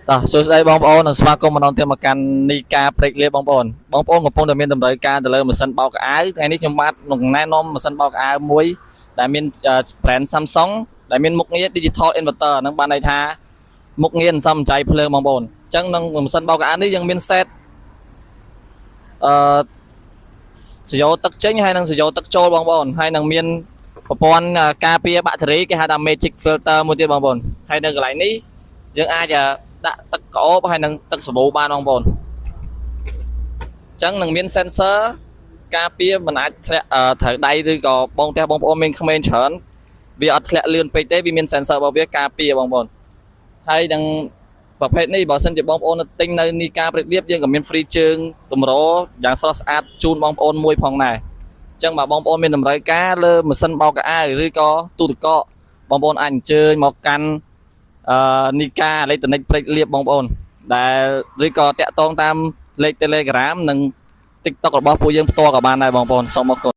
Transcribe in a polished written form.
តោះសួស្តីបងប្អូននិងស្វាគមន៍ម្ដងទៀតមកកាន់នីការព្រែកលាបងប្អូនកំពុងតែមានតម្រូវការទៅលើម៉ាស៊ីនបោកខោអាវថ្ងៃនេះខ្ញុំបាទនឹងណែនាំម៉ាស៊ីនបោកខោអាវមួយដែលមាន brand Samsung ដែលមានមុខងារ Digital Inverter ហ្នឹងបានន័យថាមុខងារសំចៃភ្លើងបងប្អូនអញ្ចឹងនឹងម៉ាស៊ីនបោកខោអាវនេះយើងមាន set អឺស្រយោទឹកចេញហើយនឹងស្រយោទឹកចូលបងប្អូនហើយនឹងមានប្រព័ន្ធការពារបាក់តេរីគេហៅថា Magic Filter មួយទៀតបងប្អូនហើយនៅកន្លែងនេះយើងអាចដាក់ទឹកក្អូបហើយនឹងទឹកសាប៊ូបានបងប្អូនអញ្ចឹងនឹងមាន sensor ការពារមិនអាចធ្លាក់ត្រូវដៃឬក៏បងផ្ទះបងប្អូនមានក្មេងច្រើនវាអត់ធ្លាក់លឿនពេកទេវាមាន sensor របស់វាការពារបងប្អូនហើយនឹងប្រភេទនេះបើសិនជាបងប្អូនទិញនៅនីការព្រឹកលៀបយើងក៏មាន free ជើងតម្រយ៉ាងស្រស់ស្អាតជូនបងប្អូនមួយផងដែរអញ្ចឹងបើបងប្អូនមានតម្រូវការលើម៉ាស៊ីនបោកខោអាវឬក៏ទូទឹកកកបងប្អូនអាចអញ្ជើញមកកាន់នីការអេឡិចត្រូនិកព្រែកលៀបបងប្អូនដែលឬក៏តាក់ទងតាមលេខ Telegram និង TikTok របស់ពួកយើងផ្ទាល់ក៏បានដែរបងប្អូនសូមអរគុណ